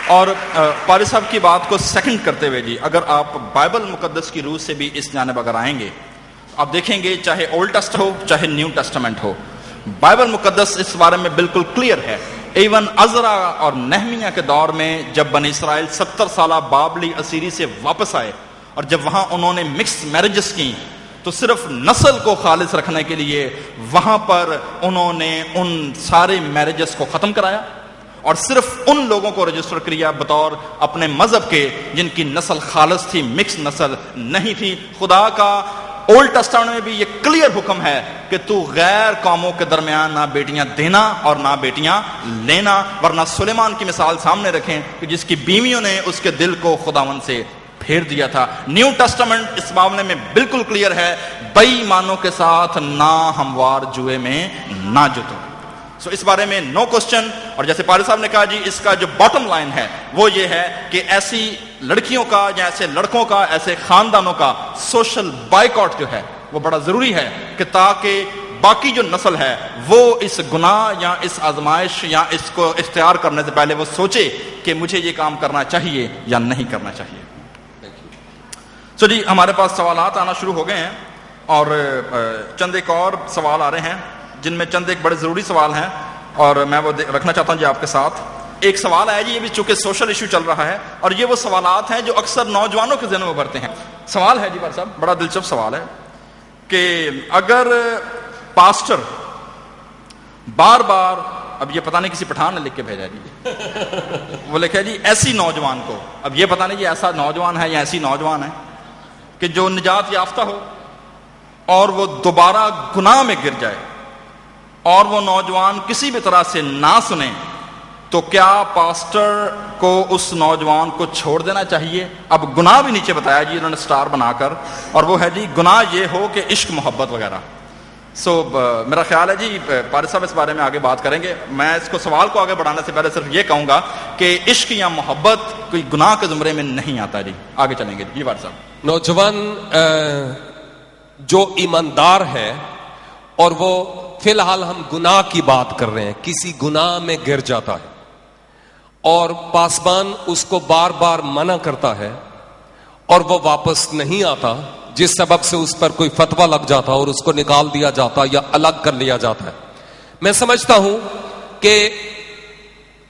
اور پارث صاحب کی بات کو سیکنڈ کرتے ہوئے جی، اگر آپ بائبل مقدس کی روح سے بھی اس جانب اگر آئیں گے، آپ دیکھیں گے چاہے اولڈ ٹیسٹ ہو چاہے نیو ٹیسٹمنٹ ہو، بائبل مقدس اس بارے میں بالکل کلیئر ہے. ایون عزرا اور نہمیہ کے دور میں جب بنی اسرائیل 70 سالہ بابلی اسیری سے واپس آئے اور جب وہاں انہوں نے مکس میرجز کی، تو صرف نسل کو خالص رکھنے کے لیے وہاں پر انہوں نے ان سارے میرجز کو ختم کرایا اور صرف ان لوگوں کو رجسٹر کیا بطور اپنے مذہب کے جن کی نسل خالص تھی، مکس نسل نہیں تھی. خدا کا اولڈ ٹیسٹمنٹ میں بھی یہ کلیئر حکم ہے کہ تو غیر قوموں کے درمیان نہ بیٹیاں دینا اور نہ بیٹیاں لینا، ورنہ سلیمان کی مثال سامنے رکھیں کہ جس کی بیویوں نے اس کے دل کو خداوند سے پھیر دیا تھا. نیو ٹیسٹمنٹ اس معاملے میں بالکل کلیئر ہے، بے ایمانوں کے ساتھ نہ ہموار جوئے میں نہ جتو. سو اس بارے میں نو کوسچن. اور جیسے پارث صاحب نے کہا جی، اس کا جو باٹم لائن ہے وہ یہ ہے کہ ایسی لڑکیوں کا یا ایسے لڑکوں کا، ایسے خاندانوں کا سوشل بائیکاٹ جو ہے وہ بڑا ضروری ہے کہ تاکہ باقی جو نسل ہے وہ اس گناہ یا اس آزمائش یا اس کو اختیار کرنے سے پہلے وہ سوچے کہ مجھے یہ کام کرنا چاہیے یا نہیں کرنا چاہیے. سو جی، ہمارے پاس سوالات آنا شروع ہو گئے ہیں اور چند ایک اور سوال آ رہے ہیں جن میں چند ایک بڑے ضروری سوال ہیں اور میں وہ رکھنا چاہتا ہوں جی آپ کے ساتھ. ایک سوال ہے جی، یہ بھی چونکہ سوشل ایشو چل رہا ہے اور یہ وہ سوالات ہیں جو اکثر نوجوانوں کے ذہنوں میں ابھرتے ہیں. سوال ہے جی بھائی صاحب، بڑا دلچسپ سوال ہے کہ اگر پاسٹر بار بار، اب یہ پتہ نہیں کسی پٹھان نے لکھ کے بھیجا جی، وہ لکھا جی ایسی نوجوان کو، اب یہ پتہ نہیں یہ ایسا نوجوان ہے یا ایسی نوجوان ہے کہ جو نجات یافتہ ہو اور وہ دوبارہ گناہ میں گر جائے اور وہ نوجوان کسی بھی طرح سے نہ سنے، تو کیا پاسٹر کو اس نوجوان کو چھوڑ دینا چاہیے؟ اب گناہ بھی نیچے بتایا جی انہوں نے سٹار بنا کر، اور وہ ہے جی گناہ یہ ہو کہ عشق محبت وغیرہ. سو میرا خیال ہے جی پارث صاحب اس بارے میں آگے بات کریں گے. میں اس کو سوال کو آگے بڑھانے سے پہلے صرف یہ کہوں گا کہ عشق یا محبت کوئی گناہ کے زمرے میں نہیں آتا. جی آگے چلیں گے جی پارث صاحب. نوجوان جو ایماندار ہے اور وہ فی الحال ہم گناہ کی بات کر رہے ہیں، کسی گناہ میں گر جاتا ہے اور پاسبان اس کو بار بار منع کرتا ہے اور وہ واپس نہیں آتا، جس سبب سے اس پر کوئی فتویٰ لگ جاتا اور اس کو نکال دیا جاتا یا الگ کر لیا جاتا ہے. میں سمجھتا ہوں کہ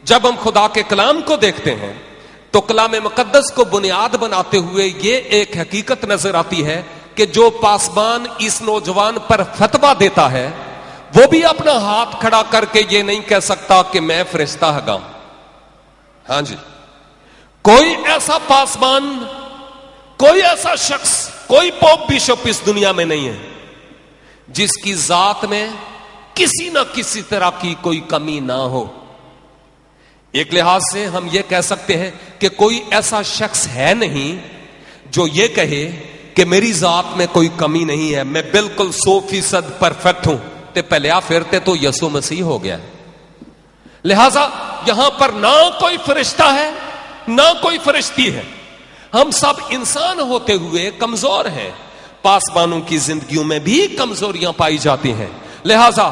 جب ہم خدا کے کلام کو دیکھتے ہیں تو کلام مقدس کو بنیاد بناتے ہوئے یہ ایک حقیقت نظر آتی ہے کہ جو پاسبان اس نوجوان پر فتویٰ دیتا ہے وہ بھی اپنا ہاتھ کھڑا کر کے یہ نہیں کہہ سکتا کہ میں فرشتہ ہوں. ہاں جی، کوئی ایسا پاسبان، کوئی ایسا شخص، کوئی پوپ بیشپ اس دنیا میں نہیں ہے جس کی ذات میں کسی نہ کسی طرح کی کوئی کمی نہ ہو. ایک لحاظ سے ہم یہ کہہ سکتے ہیں کہ کوئی ایسا شخص ہے نہیں جو یہ کہے کہ میری ذات میں کوئی کمی نہیں ہے، میں بالکل 100% پرفیکٹ ہوں. تے پہلیا پھرتے تو یسوع مسیح ہو گیا. لہذا یہاں پر نہ کوئی فرشتہ ہے نہ کوئی فرشتی ہے، ہم سب انسان ہوتے ہوئے کمزور ہیں. پاسبانوں کی زندگیوں میں بھی کمزوریاں پائی جاتی ہیں. لہذا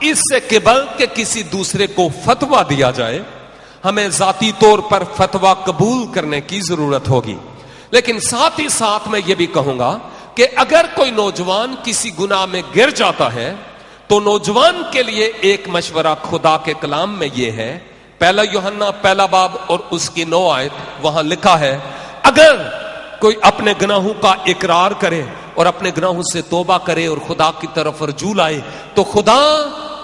اس سے قبل کہ کسی دوسرے کو فتویٰ دیا جائے، ہمیں ذاتی طور پر فتویٰ قبول کرنے کی ضرورت ہوگی. لیکن ساتھ ہی ساتھ میں یہ بھی کہوں گا کہ اگر کوئی نوجوان کسی گناہ میں گر جاتا ہے تو نوجوان کے لیے ایک مشورہ خدا کے کلام میں یہ ہے، پہلا یوحنا پہلا باب اور اس کی 9 آیت، وہاں لکھا ہے اگر کوئی اپنے گناہوں کا اقرار کرے اور اپنے گناہوں سے توبہ کرے اور خدا کی طرف رجوع لائے تو خدا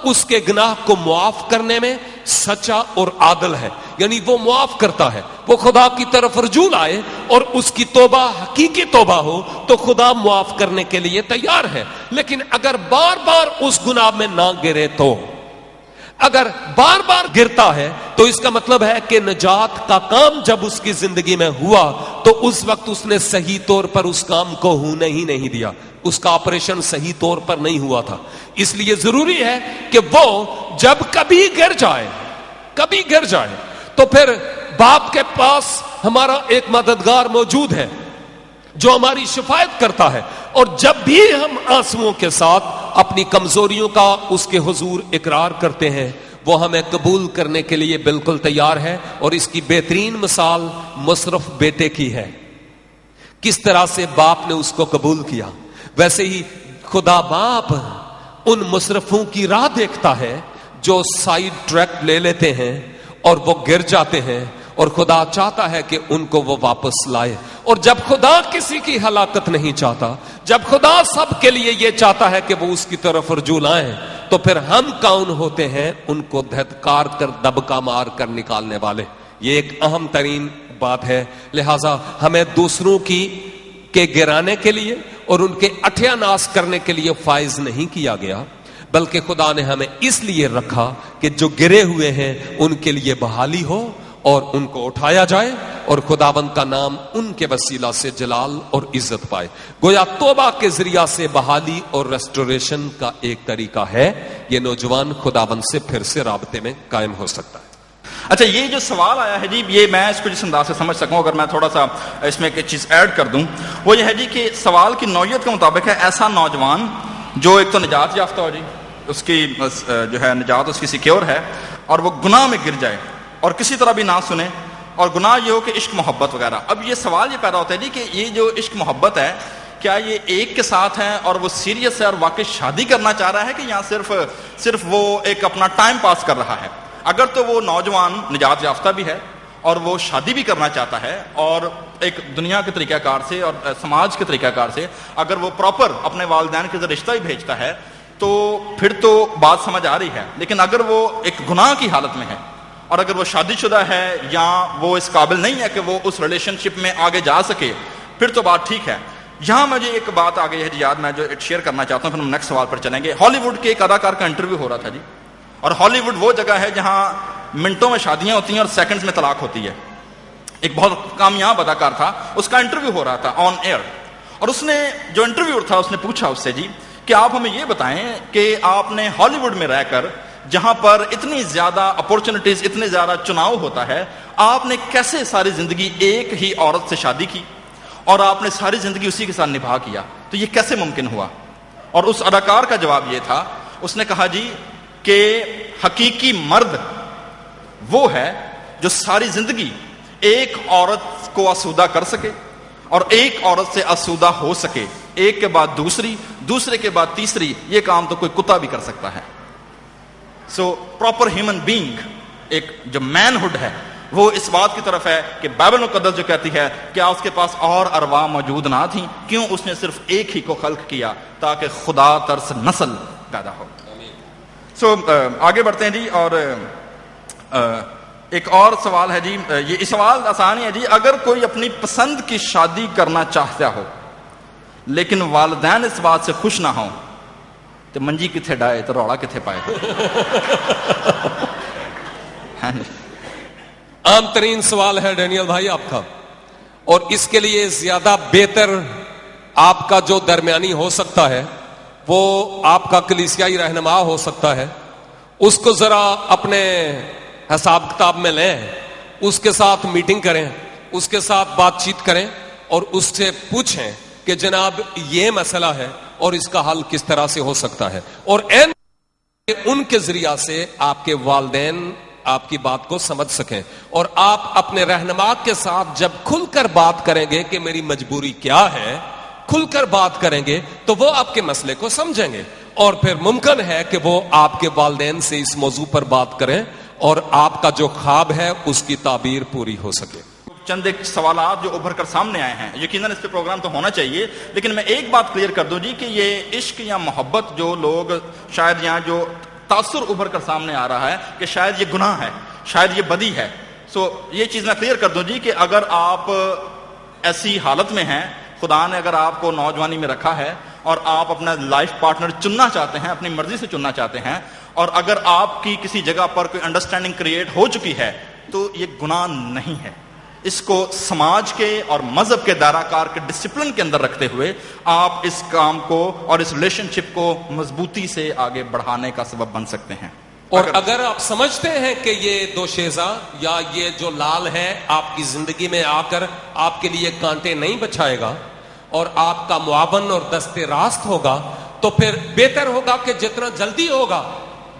اس کے گناہ کو معاف کرنے میں سچا اور عادل ہے. یعنی وہ معاف کرتا ہے. وہ خدا کی طرف رجوع لائے اور اس کی توبہ حقیقی توبہ ہو تو خدا معاف کرنے کے لیے تیار ہے. لیکن اگر بار بار اس گناہ میں نہ گرے تو، اگر بار بار گرتا ہے تو اس کا مطلب ہے کہ نجات کا کام جب اس کی زندگی میں ہوا تو اس وقت اس نے صحیح طور پر اس کام کو ہونے ہی نہیں دیا، اس کا آپریشن صحیح طور پر نہیں ہوا تھا. اس لیے ضروری ہے کہ وہ جب کبھی گر جائے تو پھر باپ کے پاس ہمارا ایک مددگار موجود ہے جو ہماری شفاعت کرتا ہے، اور جب بھی ہم آنسوؤں کے ساتھ اپنی کمزوریوں کا اس کے حضور اقرار کرتے ہیں وہ ہمیں قبول کرنے کے لیے بالکل تیار ہے. اور اس کی بہترین مثال مصرف بیٹے کی ہے. کس طرح سے باپ نے اس کو قبول کیا, ویسے ہی خدا باپ ان مصرفوں کی راہ دیکھتا ہے جو سائیڈ ٹریک لے لیتے ہیں اور وہ گر جاتے ہیں, اور خدا چاہتا ہے کہ ان کو وہ واپس لائے. اور جب خدا کسی کی ہلاکت نہیں چاہتا, جب خدا سب کے لیے یہ چاہتا ہے کہ وہ اس کی طرف رجوع لائیں, تو پھر ہم کون ہوتے ہیں ان کو دھتکار کر دبکا مار کر نکالنے والے. یہ ایک اہم ترین بات ہے. لہذا ہمیں دوسروں کے گرانے کے لیے اور ان کے اٹھیا ناس کرنے کے لیے فائز نہیں کیا گیا, بلکہ خدا نے ہمیں اس لیے رکھا کہ جو گرے ہوئے ہیں ان کے لیے بحالی ہو اور ان کو اٹھایا جائے, اور خداوند کا نام ان کے وسیلہ سے جلال اور عزت پائے. گویا توبہ کے ذریعہ سے بحالی اور ریسٹوریشن کا ایک طریقہ ہے. یہ نوجوان خداوند سے پھر سے رابطے میں قائم ہو سکتا ہے. اچھا, یہ جو سوال آیا ہے جی, یہ میں اس کو جس انداز سے سمجھ سکوں, اگر میں تھوڑا سا اس میں ایک چیز ایڈ کر دوں, وہ یہ ہے جی کہ سوال کی نوعیت کے مطابق ہے ایسا نوجوان جو ایک تو نجات یافتہ ہو جی, اس کی جو ہے نجات اس کی سیکیور ہے, اور وہ گناہ میں گر جائے اور کسی طرح بھی نہ سنے, اور گناہ یہ ہو کہ عشق محبت وغیرہ. اب یہ سوال یہ پیدا ہوتا ہے جی کہ یہ جو عشق محبت ہے, کیا یہ ایک کے ساتھ ہے اور وہ سیریس ہے اور واقعی شادی کرنا چاہ رہا ہے, کہ یہاں صرف وہ ایک اپنا ٹائم پاس کر رہا ہے؟ اگر تو وہ نوجوان نجات یافتہ بھی ہے اور وہ شادی بھی کرنا چاہتا ہے, اور ایک دنیا کے طریقہ کار سے اور سماج کے طریقہ کار سے اگر وہ پراپر اپنے والدین کے رشتہ ہی بھیجتا ہے, تو پھر تو بات سمجھ آ رہی ہے. لیکن اگر وہ ایک گناہ کی حالت میں ہے, اور اگر وہ شادی شدہ ہے یا وہ اس قابل نہیں ہے کہ وہ اس ریلیشن شپ میں آگے جا سکے, پھر تو بات ٹھیک ہے. یہاں مجھے ایک بات آ گئی ہے یاد, میں جو شیئر کرنا چاہتا ہوں, پھر ہم نیکسٹ سوال پر چلیں گے. ہالی ووڈ کے ایک اداکار کا انٹرویو ہو رہا تھا جی, اور ہالی ووڈ وہ جگہ ہے جہاں منٹوں میں شادیاں ہوتی ہیں اور سیکنڈز میں طلاق ہوتی ہے. ایک بہت کامیاب اداکار تھا, اس کا انٹرویو ہو رہا تھا آن ایئر, اور اس نے جو انٹرویور تھا اس نے پوچھا اس سے جی کہ آپ ہمیں یہ بتائیں کہ آپ نے ہالی ووڈ میں رہ کر, جہاں پر اتنی زیادہ اپورچونٹیز, اتنے زیادہ چناؤ ہوتا ہے, آپ نے کیسے ساری زندگی ایک ہی عورت سے شادی کی اور آپ نے ساری زندگی اسی کے ساتھ نبھا کیا, تو یہ کیسے ممکن ہوا؟ اور اس اداکار کا جواب یہ تھا, اس نے کہا جی کہ حقیقی مرد وہ ہے جو ساری زندگی ایک عورت کو آسودہ کر سکے اور ایک عورت سے آسودہ ہو سکے, ایک کے بعد دوسری, دوسرے کے بعد تیسری. یہ کام تو کوئی کتا بھی کر سکتا ہے. سو پراپر ہیومن بینگ, ایک جو مین ہوڈ ہے, وہ اس بات کی طرف ہے کہ بائبل مقدس جو کہتی ہے کیا اس کے پاس اور ارواح موجود نہ تھیں, کیوں اس نے صرف ایک ہی کو خلق کیا تاکہ خدا ترس نسل پیدا ہو. سو آگے بڑھتے ہیں جی, اور ایک اور سوال ہے جی, یہ سوال آسان ہے جی. اگر کوئی اپنی پسند کی شادی کرنا چاہتا ہو لیکن والدین اس بات سے خوش نہ ہوں, تو منجی کتھے ڈائے تو روڑا کتھے پائے. عام ترین سوال ہے ڈینیل بھائی آپ کا, اور اس کے لیے زیادہ بہتر آپ کا جو درمیانی ہو سکتا ہے وہ آپ کا کلیسیائی رہنما ہو سکتا ہے. اس کو ذرا اپنے حساب کتاب میں لیں, اس کے ساتھ میٹنگ کریں, اس کے ساتھ بات چیت کریں, اور اس سے پوچھیں کہ جناب یہ مسئلہ ہے اور اس کا حل کس طرح سے ہو سکتا ہے, اور ان کے ذریعہ سے آپ کے والدین آپ کی بات کو سمجھ سکیں. اور آپ اپنے رہنما کے ساتھ جب کھل کر بات کریں گے کہ میری مجبوری کیا ہے, کھل کر بات کریں گے تو وہ آپ کے مسئلے کو سمجھیں گے, اور پھر ممکن ہے کہ وہ آپ کے والدین سے اس موضوع پر بات کریں اور آپ کا جو خواب ہے اس کی تعبیر پوری ہو سکے. چند ایک سوالات جو ابھر کر سامنے آئے ہیں, یقیناً اس پہ پروگرام تو ہونا چاہیے, لیکن میں ایک بات کلیئر کر دوں جی کہ یہ عشق یا محبت جو لوگ شاید یہاں جو تاثر ابھر کر سامنے آ رہا ہے کہ شاید یہ گناہ ہے, شاید یہ بدی ہے. سو یہ چیز میں کلیئر کر دوں جی کہ اگر آپ ایسی حالت میں ہیں, خدا نے اگر آپ کو نوجوانی میں رکھا ہے اور آپ اپنا لائف پارٹنر چننا چاہتے ہیں, اپنی مرضی سے چننا چاہتے ہیں, اور اگر آپ کی کسی جگہ پر کوئی انڈرسٹینڈنگ کریٹ ہو چکی ہے, تو یہ گناہ نہیں ہے. اس کو سماج کے اور مذہب کے دائرہ کار کے ڈسپلن کے اندر رکھتے ہوئے آپ اس کام کو اور اس ریلیشن شپ کو مضبوطی سے آگے بڑھانے کا سبب بن سکتے ہیں. اور اگر آپ سمجھتے ہیں کہ یہ دوشیزہ یا یہ جو لال ہے آپ کی زندگی میں آ کر آپ کے لیے کانٹے نہیں بچھائے گا اور آپ کا معاون اور دست راست ہوگا, تو پھر بہتر ہوگا کہ جتنا جلدی ہوگا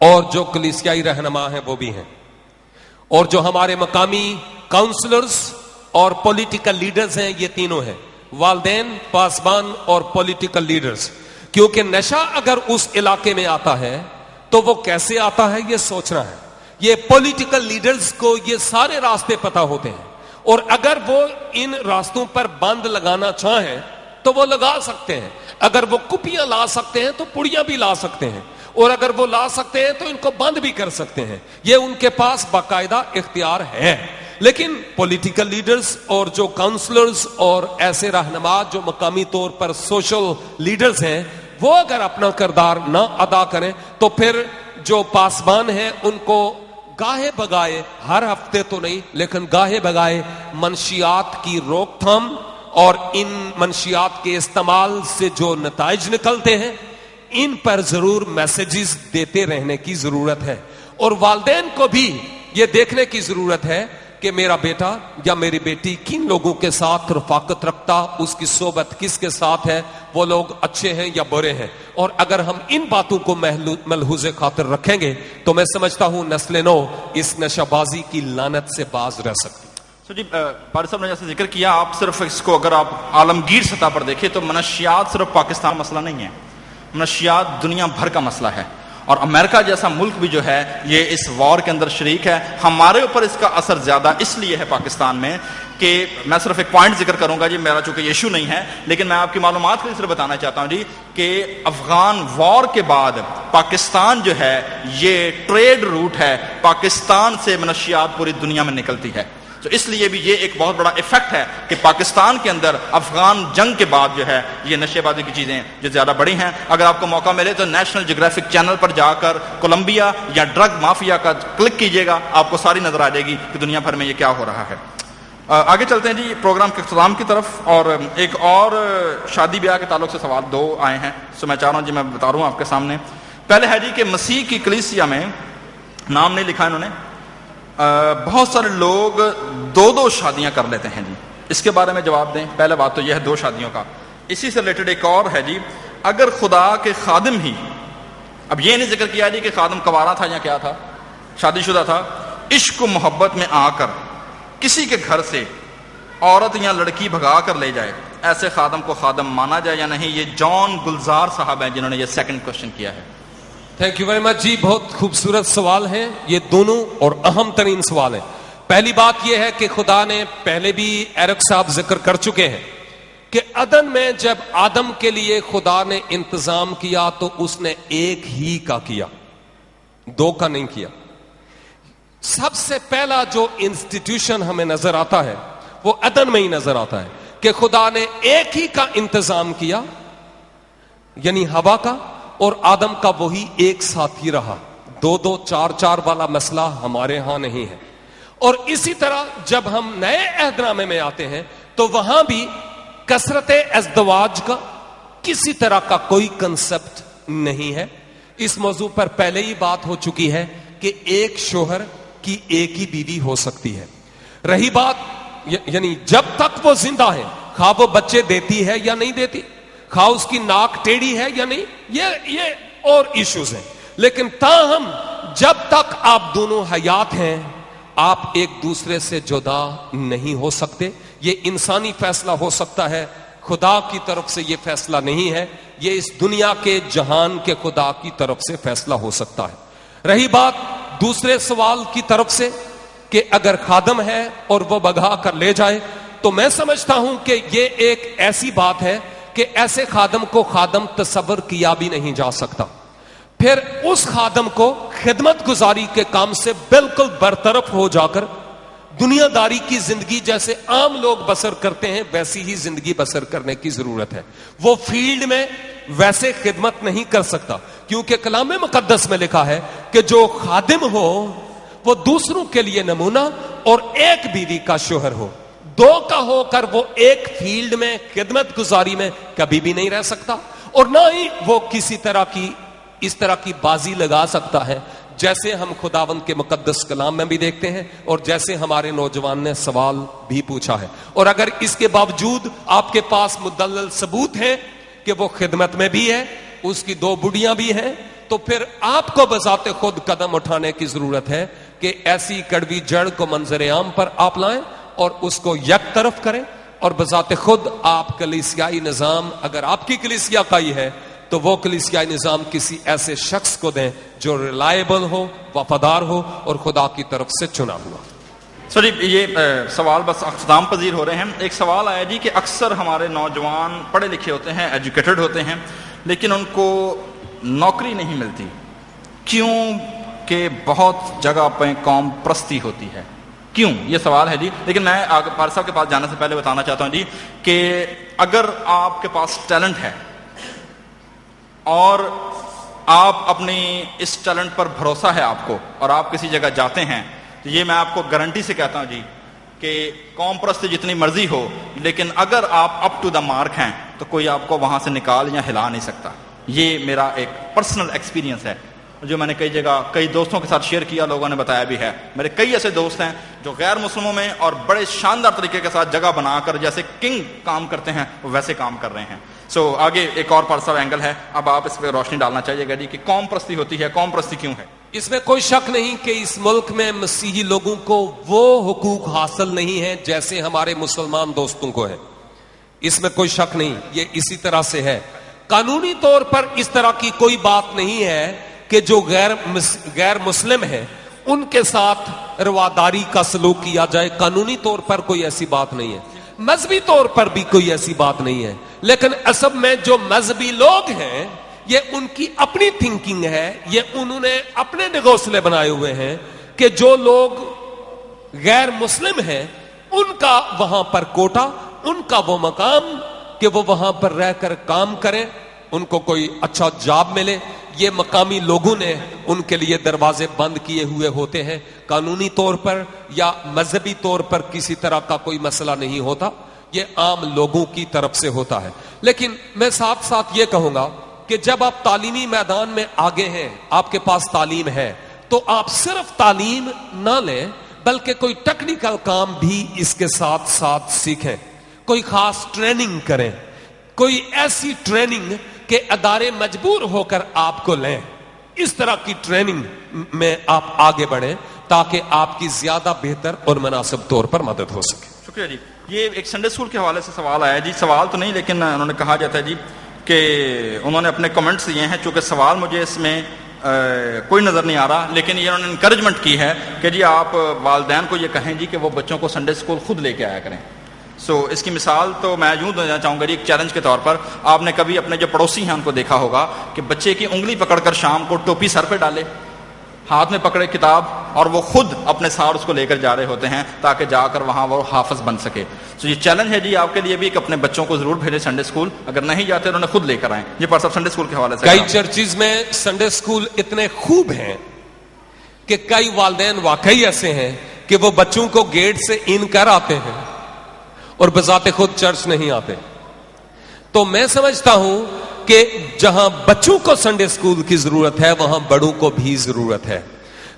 اور جو کلیسیائی رہنما ہیں وہ بھی ہیں, اور جو ہمارے مقامی کاؤنسلرز اور پولیٹیکل لیڈرز ہیں, یہ تینوں ہیں, والدین, پاسبان اور پولیٹیکل لیڈرز. کیونکہ نشہ اگر اس علاقے میں آتا ہے تو وہ کیسے آتا ہے یہ سوچنا ہے. یہ پولیٹیکل لیڈرز کو یہ سارے راستے پتہ ہوتے ہیں, اور اگر وہ ان راستوں پر بند لگانا چاہیں تو وہ لگا سکتے ہیں. اگر وہ کپیاں لا سکتے ہیں تو پڑیاں بھی لا سکتے ہیں, اور اگر وہ لا سکتے ہیں تو ان کو بند بھی کر سکتے ہیں. یہ ان کے پاس باقاعدہ اختیار ہے. لیکن پولیٹیکل لیڈرز اور جو کاؤنسلرز اور ایسے رہنما جو مقامی طور پر سوشل لیڈرز ہیں, وہ اگر اپنا کردار نہ ادا کریں تو پھر جو پاسبان ہیں ان کو گاہے بگائے, ہر ہفتے تو نہیں لیکن گاہے بگائے, منشیات کی روک تھام اور ان منشیات کے استعمال سے جو نتائج نکلتے ہیں ان پر ضرور میسیجز دیتے رہنے کی ضرورت ہے. اور والدین کو بھی یہ دیکھنے کی ضرورت ہے کہ میرا بیٹا یا میری بیٹی کن لوگوں کے ساتھ رفاقت رکھتا, اس کی صحبت کس کے ساتھ ہے, وہ لوگ اچھے ہیں یا برے ہیں. اور اگر ہم ان باتوں کو ملحوظ خاطر رکھیں گے تو میں سمجھتا ہوں نسل نو اس نشہ بازی کی لعنت سے باز رہ سکتی. جی پاری صاحب نے جیسے ذکر کیا, آپ صرف اس کو اگر آپ عالمگیر سطح پر دیکھیں تو منشیات صرف پاکستان مسئلہ نہیں ہے, منشیات دنیا بھر کا مسئلہ ہے. اور امریکہ جیسا ملک بھی جو ہے یہ اس وار کے اندر شریک ہے. ہمارے اوپر اس کا اثر زیادہ اس لیے ہے پاکستان میں کہ میں صرف ایک پوائنٹ ذکر کروں گا جی, میرا چونکہ یہ ایشو نہیں ہے لیکن میں آپ کی معلومات کے لیے صرف بتانا چاہتا ہوں جی کہ افغان وار کے بعد پاکستان جو ہے یہ ٹریڈ روٹ ہے, پاکستان سے منشیات پوری دنیا میں نکلتی ہے. تو اس لیے بھی یہ ایک بہت بڑا ایفیکٹ ہے کہ پاکستان کے اندر افغان جنگ کے بعد جو ہے یہ نشے بازی کی چیزیں جو زیادہ بڑی ہیں. اگر آپ کو موقع ملے تو نیشنل جیوگرافک چینل پر جا کر کولمبیا یا ڈرگ مافیا کا کلک کیجئے گا, آپ کو ساری نظر آ جائے گی کہ دنیا بھر میں یہ کیا ہو رہا ہے. آگے چلتے ہیں جی پروگرام کے اختتام کی طرف, اور ایک اور شادی بیاہ کے تعلق سے سوال دو آئے ہیں, سو میں چاہ رہا ہوں جی میں بتا رہا ہوں آپ کے سامنے. پہلے ہے جی کہ مسیح کی کلیسیا میں, نام نہیں لکھا انہوں نے, بہت سارے لوگ دو شادیاں کر لیتے ہیں جی, اس کے بارے میں جواب دیں. پہلے بات تو یہ ہے 2 شادیوں کا. اسی سے ریلیٹڈ ایک اور ہے جی, اگر خدا کے خادم ہی, اب یہ نہیں ذکر کیا جی کہ خادم کنوارا تھا یا کیا تھا, شادی شدہ تھا, عشق و محبت میں آ کر کسی کے گھر سے عورت یا لڑکی بھگا کر لے جائے, ایسے خادم کو خادم مانا جائے یا نہیں؟ یہ جان گلزار صاحب ہیں جنہوں نے یہ سیکنڈ کوشچن کیا ہے. تھینک یو ویری مچ جی, بہت خوبصورت سوال ہیں یہ دونوں اور اہم ترین سوال ہیں. پہلی بات یہ ہے کہ خدا نے پہلے بھی ایرک صاحب ذکر کر چکے ہیں کہ عدن میں جب آدم کے لیے خدا نے انتظام کیا تو اس نے ایک ہی کا کیا, 2 کا نہیں کیا. سب سے پہلا جو انسٹیٹیوشن ہمیں نظر آتا ہے وہ عدن میں ہی نظر آتا ہے کہ خدا نے ایک ہی کا انتظام کیا, یعنی ہوا کا, اور آدم کا وہی ایک ساتھ ہی رہا. 2 4 والا مسئلہ ہمارے ہاں نہیں ہے. اور اسی طرح جب ہم نئے عہد نامے میں آتے ہیں تو وہاں بھی کثرت ازدواج کا کسی طرح کا کوئی کنسپٹ نہیں ہے. اس موضوع پر پہلے ہی بات ہو چکی ہے کہ ایک شوہر کی ایک ہی بیوی ہو سکتی ہے. رہی بات یعنی جب تک وہ زندہ ہے, خواہ وہ بچے دیتی ہے یا نہیں دیتی, خواہ اس کی ناک ٹیڑھی ہے یا نہیں, یہ اور ایشوز ہیں. لیکن تاہم جب تک آپ دونوں حیات ہیں آپ ایک دوسرے سے جدا نہیں ہو سکتے. یہ انسانی فیصلہ ہو سکتا ہے, خدا کی طرف سے یہ فیصلہ نہیں ہے, یہ اس دنیا کے جہان کے خدا کی طرف سے فیصلہ ہو سکتا ہے. رہی بات دوسرے سوال کی طرف سے کہ اگر خادم ہے اور وہ بگا کر لے جائے, تو میں سمجھتا ہوں کہ یہ ایک ایسی بات ہے کہ ایسے خادم کو خادم تصور کیا بھی نہیں جا سکتا. پھر اس خادم کو خدمت گزاری کے کام سے بالکل برطرف ہو جا کر دنیا داری کی زندگی جیسے عام لوگ بسر کرتے ہیں ویسی ہی زندگی بسر کرنے کی ضرورت ہے. وہ فیلڈ میں ویسے خدمت نہیں کر سکتا, کیونکہ کلام مقدس میں لکھا ہے کہ جو خادم ہو وہ دوسروں کے لیے نمونہ اور ایک بیوی کا شوہر ہو. 2 کا ہو کر وہ ایک فیلڈ میں خدمت گزاری میں کبھی بھی نہیں رہ سکتا, اور نہ ہی وہ کسی طرح کی اس طرح کی بازی لگا سکتا ہے جیسے ہم خداوند کے مقدس کلام میں بھی دیکھتے ہیں اور جیسے ہمارے نوجوان نے سوال بھی پوچھا ہے. اور اگر اس کے باوجود آپ کے پاس مدلل ثبوت ہے کہ وہ خدمت میں بھی ہے, اس کی 2 بڑیاں بھی ہیں, تو پھر آپ کو بذات خود قدم اٹھانے کی ضرورت ہے کہ ایسی کڑوی جڑ کو منظر عام پر آپ لائیں اور اس کو یک طرف کریں، اور بذات خود آپ کلیسیائی نظام، اگر آپ کی کلیسیا قائی ہے تو وہ کلیسیائی نظام کسی ایسے شخص کو دیں جو ریلائبل ہو، وفادار ہو اور خدا کی طرف سے چنا ہوا۔ سوری، یہ سوال بس اختتام پذیر ہو رہے ہیں۔ ایک سوال آیا جی کہ اکثر ہمارے نوجوان پڑھے لکھے ہوتے ہیں، ایجوکیٹڈ ہوتے ہیں، لیکن ان کو نوکری نہیں ملتی، کیوں کہ بہت جگہ پہ قوم پرستی ہوتی ہے، کیوں؟ یہ سوال ہے جی۔ لیکن میں فارغ صاحب کے پاس جانے سے پہلے بتانا چاہتا ہوں جی کہ اگر آپ کے پاس ٹیلنٹ ہے اور آپ اپنی اس ٹیلنٹ پر بھروسہ ہے آپ کو، اور آپ کسی جگہ جاتے ہیں، تو یہ میں آپ کو گارنٹی سے کہتا ہوں جی کہ قوم پرستی جتنی مرضی ہو، لیکن اگر آپ اپ ٹو دا مارک ہیں تو کوئی آپ کو وہاں سے نکال یا ہلا نہیں سکتا۔ یہ میرا ایک پرسنل ایکسپیرینس ہے جو میں نے کئی جگہ کئی دوستوں کے ساتھ شیئر کیا، لوگوں نے بتایا بھی ہے۔ میرے کئی ایسے دوست ہیں جو غیر مسلموں میں اور بڑے شاندار طریقے کے ساتھ جگہ بنا کر جیسے کنگ کام کرتے ہیں وہ ویسے کام کر رہے ہیں۔ سو آگے ایک اور پرسنل اینگل ہے، اب آپ اس پہ روشنی ڈالنا چاہیے گا جی کہ قوم پرستی ہوتی ہے، قوم پرستی کیوں ہے؟ اس میں کوئی شک نہیں کہ اس ملک میں مسیحی لوگوں کو وہ حقوق حاصل نہیں ہیں جیسے ہمارے مسلمان دوستوں کو ہے، اس میں کوئی شک نہیں، یہ اسی طرح سے ہے۔ قانونی طور پر اس طرح کی کوئی بات نہیں ہے کہ جو غیر مسلم ہے ان کے ساتھ رواداری کا سلوک کیا جائے، قانونی طور پر کوئی ایسی بات نہیں ہے، مذہبی طور پر بھی کوئی ایسی بات نہیں ہے، لیکن اصل میں جو مذہبی لوگ ہیں یہ ان کی اپنی تھنکنگ ہے، یہ انہوں نے اپنے نگوسلے بنائے ہوئے ہیں کہ جو لوگ غیر مسلم ہیں ان کا وہاں پر کوٹا، ان کا وہ مقام کہ وہ وہاں پر رہ کر کام کریں، ان کو کوئی اچھا جاب ملے، یہ مقامی لوگوں نے ان کے لیے دروازے بند کیے ہوئے ہوتے ہیں۔ قانونی طور پر یا مذہبی طور پر کسی طرح کا کوئی مسئلہ نہیں ہوتا، یہ عام لوگوں کی طرف سے ہوتا ہے۔ لیکن میں ساتھ ساتھ یہ کہوں گا کہ جب آپ تعلیمی میدان میں آگے ہیں، آپ کے پاس تعلیم ہے، تو آپ صرف تعلیم نہ لیں بلکہ کوئی ٹیکنیکل کام بھی اس کے ساتھ ساتھ سیکھیں، کوئی خاص ٹریننگ کریں، کوئی ایسی ٹریننگ کہ ادارے مجبور ہو کر آپ کو لیں، اس طرح کی ٹریننگ میں آپ آگے بڑھیں تاکہ آپ کی زیادہ بہتر اور مناسب طور پر مدد ہو سکے۔ شکریہ جی۔ یہ ایک سنڈے اسکول کے حوالے سے سوال آیا جی، سوال تو نہیں لیکن انہوں نے کہا جاتا ہے جی کہ انہوں نے اپنے کمنٹس دیے ہیں، چونکہ سوال مجھے اس میں کوئی نظر نہیں آ رہا، لیکن یہ انہوں نے انکریجمنٹ کی ہے کہ جی آپ والدین کو یہ کہیں جی کہ وہ بچوں کو سنڈے اسکول خود لے کے آیا کریں۔ اس کی مثال تو میں یوں دینا چاہوں گا جی، ایک چیلنج کے طور پر آپ نے کبھی اپنے جو پڑوسی ہیں ان کو دیکھا ہوگا کہ بچے کی انگلی پکڑ کر شام کو ٹوپی سر پہ ڈالے، ہاتھ میں پکڑے کتاب، اور وہ خود اپنے ساتھ اس کو لے کر جا رہے ہوتے ہیں تاکہ جا کر وہاں وہ حافظ بن سکے۔ یہ چیلنج ہے جی آپ کے لیے بھی کہ اپنے بچوں کو ضرور بھیجیں سنڈے اسکول، اگر نہیں جاتے انہیں خود لے کر آئیں۔ یہ پر سب سنڈے اسکول کے حوالے سے کئی چرچز میں سنڈے اسکول اتنے خوب ہیں کہ کئی والدین واقعی ایسے ہیں کہ وہ بچوں کو گیٹ سے ان کر آتے ہیں اور بذات خود چرچ نہیں آتے۔ تو میں سمجھتا ہوں کہ جہاں بچوں کو سنڈے اسکول کی ضرورت ہے وہاں بڑوں کو بھی ضرورت ہے،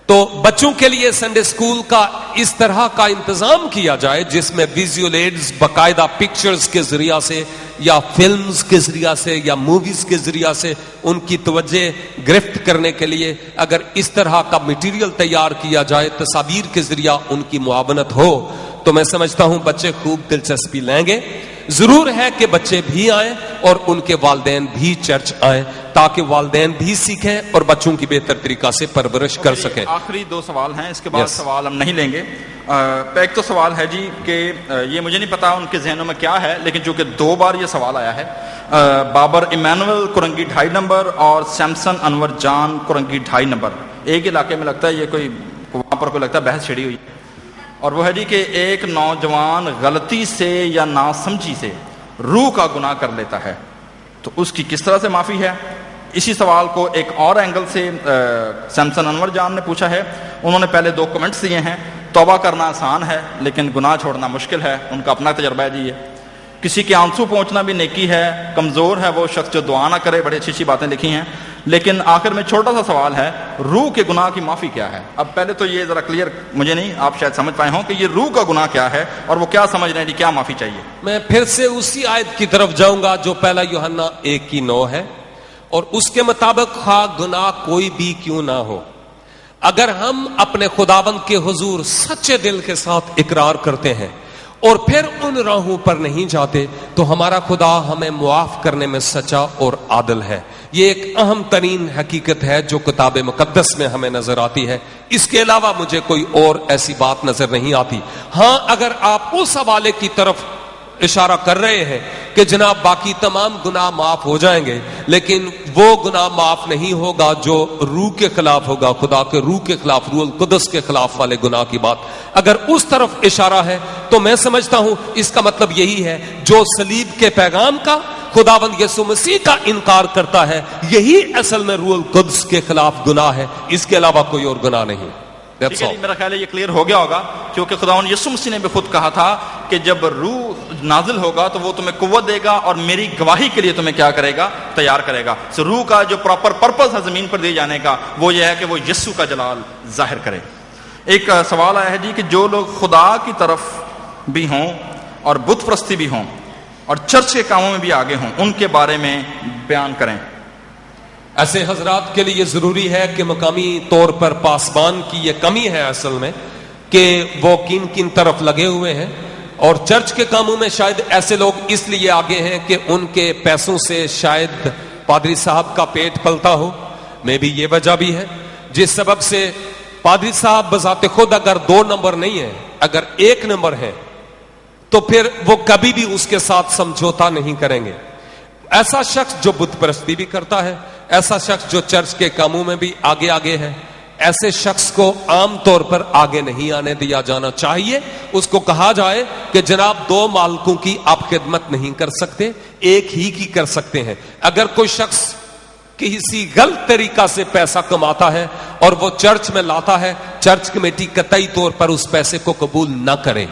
تو بچوں کے لیے سنڈے اسکول کا اس طرح کا انتظام کیا جائے جس میں ویژول ایڈز باقاعدہ پکچرز کے ذریعہ سے یا فلمز کے ذریعہ سے یا موویز کے ذریعہ سے ان کی توجہ گرفت کرنے کے لیے اگر اس طرح کا مٹیریل تیار کیا جائے، تصاویر کے ذریعہ ان کی معاونت ہو، تو میں سمجھتا ہوں بچے خوب دلچسپی لیں گے۔ ضرور ہے کہ بچے بھی آئیں اور ان کے والدین بھی چرچ آئیں تاکہ والدین بھی سیکھیں اور بچوں کی بہتر طریقہ سے پرورش کر سکیں۔ آخری دو سوال ہیں، اس کے بعد سوال ہم نہیں لیں گے۔ ایک تو سوال ہے جی کہ یہ مجھے نہیں پتا ان کے ذہنوں میں کیا ہے، لیکن چونکہ 2 بار یہ سوال آیا ہے، بابر ایمانویل کرنگی 2.5 نمبر اور سیمسن انور جان کرنگی 2.5 نمبر، ایک علاقے میں لگتا ہے یہ کوئی وہاں پر کوئی لگتا ہے بحث چھڑی ہوئی، اور وہ ہے جی کہ ایک نوجوان غلطی سے یا ناسمجھی سے روح کا گناہ کر لیتا ہے تو اس کی کس طرح سے معافی ہے۔ اسی سوال کو ایک اور اینگل سے سیمسن انور جان نے پوچھا ہے، انہوں نے پہلے 2 کمنٹس دیے ہیں۔ توبہ کرنا آسان ہے لیکن گناہ چھوڑنا مشکل ہے، ان کا اپنا تجربہ ہے جی یہ۔ کسی کے آنسو پہنچنا بھی نیکی ہے، کمزور ہے وہ شخص جو دعا نہ کرے، بڑی اچھی باتیں لکھی ہیں۔ لیکن آخر میں چھوٹا سا سوال ہے، روح کے گناہ کی معافی کیا ہے؟ اب پہلے تو یہ ذرا کلیئر مجھے نہیں، آپ شاید سمجھ پائے ہوں کہ یہ روح کا گناہ کیا ہے اور وہ کیا سمجھ رہے ہیں جی، کیا معافی چاہیے۔ میں پھر سے اسی آیت کی طرف جاؤں گا جو پہلا یوحنا 1:9 ہے، اور اس کے مطابق خواہ گناہ کوئی بھی کیوں نہ ہو، اگر ہم اپنے خداوند کے حضور سچے دل کے ساتھ اقرار کرتے ہیں اور پھر ان راہوں پر نہیں جاتے تو ہمارا خدا ہمیں معاف کرنے میں سچا اور عادل ہے۔ یہ ایک اہم ترین حقیقت ہے جو کتاب مقدس میں ہمیں نظر آتی ہے، اس کے علاوہ مجھے کوئی اور ایسی بات نظر نہیں آتی۔ ہاں اگر آپ اس حوالے کی طرف اشارہ کر رہے ہیں کہ جناب باقی تمام گناہ معاف ہو جائیں گے، لیکن وہ گناہ معاف نہیں ہوگا جو روح کے خلاف ہوگا، خدا کے روح کے خلاف، روح القدس کے خلاف والے گناہ کی بات اگر اس طرف اشارہ ہے تو میں سمجھتا ہوں اس کا مطلب یہی ہے جو صلیب کے پیغام کا، خداوند یسوع مسیح کا انکار کرتا ہے، یہی اصل میں روح القدس کے خلاف گناہ ہے، اس کے علاوہ کوئی اور گناہ نہیں۔ ٹھیک ہے جی، میرا خیال ہے یہ کلیئر ہو گیا ہوگا، کیونکہ خداوند یسوع مسیح نے بھی خود کہا تھا کہ جب روح نازل ہوگا تو وہ تمہیں قوت دے گا اور میری گواہی کے لیے تمہیں کیا کرے گا؟ تیار کرے گا۔ سو روح کا جو پراپر پرپز ہے زمین پر دیے جانے کا وہ یہ ہے کہ وہ یسوع کا جلال ظاہر کرے۔ ایک سوال آیا ہے جی کہ جو لوگ خدا کی طرف بھی ہوں اور بت پرستی بھی ہوں اور چرچ کے کاموں میں بھی آگے ہوں، ان کے بارے میں بیان کریں۔ ایسے حضرات کے لیے یہ ضروری ہے کہ مقامی طور پر پاسبان کی یہ کمی ہے اصل میں کہ وہ کن کن طرف لگے ہوئے ہیں، اور چرچ کے کاموں میں شاید ایسے لوگ اس لیے آگے ہیں کہ ان کے پیسوں سے شاید پادری صاحب کا پیٹ پلتا ہو، میں بھی یہ وجہ بھی ہے جس سبب سے پادری صاحب بذات خود اگر 2 نمبر نہیں ہے، اگر 1 نمبر ہے تو پھر وہ کبھی بھی اس کے ساتھ سمجھوتا نہیں کریں گے۔ ایسا شخص جو بت پرستی بھی کرتا ہے، ایسا شخص جو چرچ کے کاموں میں بھی آگے ہے، ایسے شخص کو عام طور پر آگے نہیں آنے دیا جانا چاہیے۔ اس کو کہا جائے کہ جناب 2 مالکوں کی آپ خدمت نہیں کر سکتے، ایک ہی کی کر سکتے ہیں۔ اگر کوئی شخص کسی غلط طریقہ سے پیسہ کماتا ہے اور وہ چرچ میں لاتا ہے، چرچ کمیٹی قطعی طور پر اس پیسے کو قبول نہ کرے۔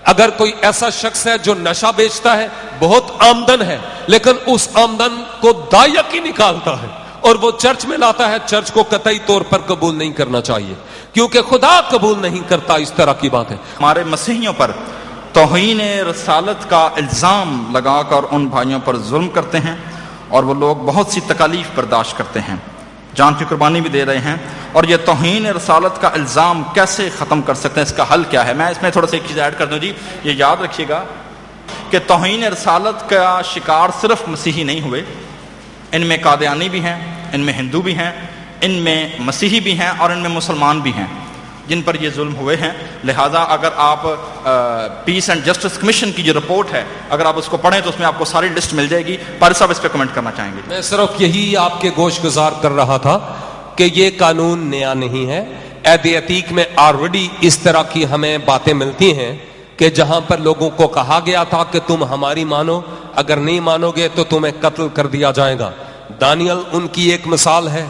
اگر کوئی ایسا شخص ہے جو نشہ بیچتا ہے، بہت آمدن ہے لیکن اس آمدن کو دایا کی نکالتا ہے اور وہ چرچ میں لاتا ہے، چرچ کو قطعی طور پر قبول نہیں کرنا چاہیے، کیونکہ خدا قبول نہیں کرتا اس طرح کی بات ہے۔ ہمارے مسیحیوں پر توہین رسالت کا الزام لگا کر ان بھائیوں پر ظلم کرتے ہیں اور وہ لوگ بہت سی تکالیف برداشت کرتے ہیں، جان کی قربانی بھی دے رہے ہیں، اور یہ توہین رسالت کا الزام کیسے ختم کر سکتے ہیں؟ اس کا حل کیا ہے؟ میں اس میں تھوڑا سا ایک چیز ایڈ کر دوں جی، یہ یاد رکھیے گا کہ توہین رسالت کا شکار صرف مسیحی نہیں ہوئے، ان میں قادیانی بھی ہیں، ان میں ہندو بھی ہیں، ان میں مسیحی بھی ہیں اور ان میں مسلمان بھی ہیں جن پر یہ ظلم ہوئے ہیں۔ لہٰذا اگر آپ پیس اینڈ جسٹس کمیشن کی جو رپورٹ ہے اگر آپ اس کو پڑھیں تو اس میں آپ کو ساری لسٹ مل جائے گی۔ پارس صاحب اس پہ کمنٹ کرنا چاہیں گے؟ میں صرف یہی آپ کے گوش گزار کر رہا تھا کہ یہ قانون نیا نہیں ہے، عہد عتیق میں آلریڈی اس طرح کی ہمیں باتیں ملتی ہیں کہ جہاں پر لوگوں کو کہا گیا تھا کہ تم ہماری مانو، اگر نہیں مانو گے تو تمہیں قتل کر دیا جائے گا۔ دانیل ان کی ایک مثال ہے،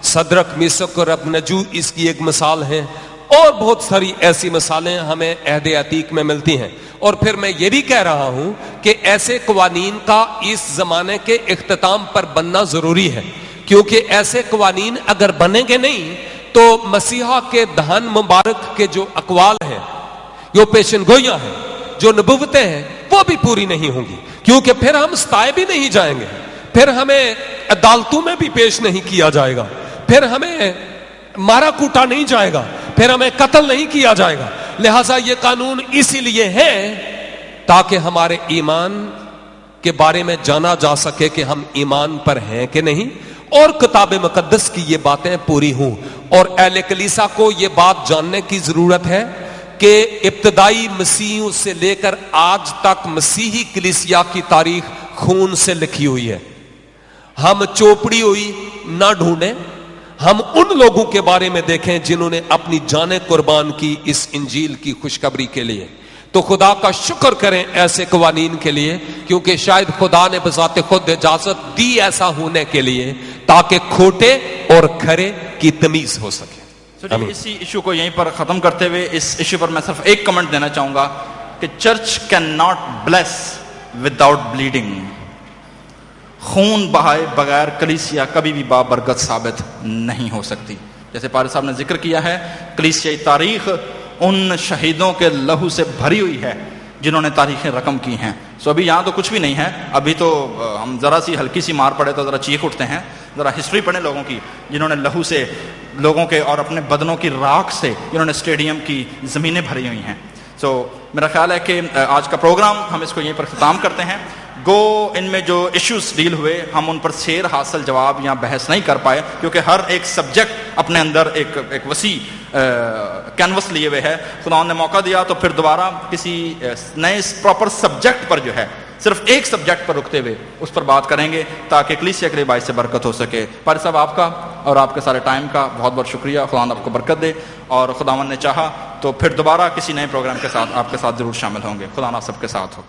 صدرک میشک اور ابدنجو اس کی ایک مثال ہے، اور بہت ساری ایسی مثالیں ہمیں عہد عتیق میں ملتی ہیں۔ اور پھر میں یہ بھی کہہ رہا ہوں کہ ایسے قوانین کا اس زمانے کے اختتام پر بننا ضروری ہے، کیونکہ ایسے قوانین اگر بنیں گے نہیں تو مسیحا کے دہن مبارک کے جو اقوال ہیں، جو پیشن گوئیاں ہیں، جو نبوتیں ہیں، وہ بھی پوری نہیں ہوں گی، کیونکہ پھر ہم ستائے بھی نہیں جائیں گے، پھر ہمیں عدالتوں میں بھی پیش نہیں کیا جائے گا، پھر ہمیں مارا کوٹا نہیں جائے گا، پھر ہمیں قتل نہیں کیا جائے گا۔ لہٰذا یہ قانون اسی لیے ہے تاکہ ہمارے ایمان کے بارے میں جانا جا سکے کہ ہم ایمان پر ہیں کہ نہیں، اور کتاب مقدس کی یہ باتیں پوری ہوں۔ اور اہل کلیسا کو یہ بات جاننے کی ضرورت ہے کہ ابتدائی مسیحیوں سے لے کر آج تک مسیحی کلیسیا کی تاریخ خون سے لکھی ہوئی ہے۔ ہم چوپڑی ہوئی نہ ڈھونڈیں، ہم ان لوگوں کے بارے میں دیکھیں جنہوں نے اپنی جانیں قربان کی اس انجیل کی خوشخبری کے لیے۔ تو خدا کا شکر کریں ایسے قوانین کے لیے، کیونکہ شاید خدا نے بذات خود اجازت دی ایسا ہونے کے لیے تاکہ کھوٹے اور کھرے کی تمیز ہو سکے۔ اسی ایشو کو یہیں پر ختم کرتے ہوئے اس ایشو پر میں صرف ایک کمنٹ دینا چاہوں گا کہ church can not bless without bleeding. خون بہائے بغیر کلیسیا کبھی بھی بابرکت ثابت نہیں ہو سکتی۔ جیسے پارس صاحب نے ذکر کیا ہے، کلیسیائی تاریخ ان شہیدوں کے لہو سے بھری ہوئی ہے جنہوں نے تاریخیں رقم کی ہیں۔ سو ابھی یہاں تو کچھ بھی نہیں ہے، ابھی تو ہم ذرا سی ہلکی سی مار پڑے تو ذرا چیخ اٹھتے ہیں، ذرا ہسٹری پڑھیں لوگوں کی جنہوں نے لہو سے لوگوں کے اور اپنے بدنوں کی راکھ سے جنہوں نے اسٹیڈیم کی زمینیں بھری ہوئی ہیں. سو میرا خیال ہے کہ آج کا پروگرام ہم اس کو یہیں پر اختتام کرتے ہیں. گو ان میں جو ایشوز ڈیل ہوئے ہم ان پر سیر حاصل جواب یا بحث نہیں کر پائے کیونکہ ہر ایک سبجیکٹ اپنے اندر ایک وسیع کینوس لیے ہوئے ہے. خدا نے موقع دیا تو پھر دوبارہ کسی نئے پراپر سبجیکٹ پر جو ہے صرف ایک سبجیکٹ پر رکتے ہوئے اس پر بات کریں گے تاکہ کلیسیا کے لیے باعث برکت ہو سکے. پاری صاحب آپ کا اور آپ کے سارے ٹائم کا بہت بہت شکریہ. خدا آپ کو برکت دے اور خداوند نے چاہا تو پھر دوبارہ کسی نئے پروگرام کے ساتھ آپ کے ساتھ ضرور شامل ہوں گے. خدا آپ سب کے ساتھ ہو.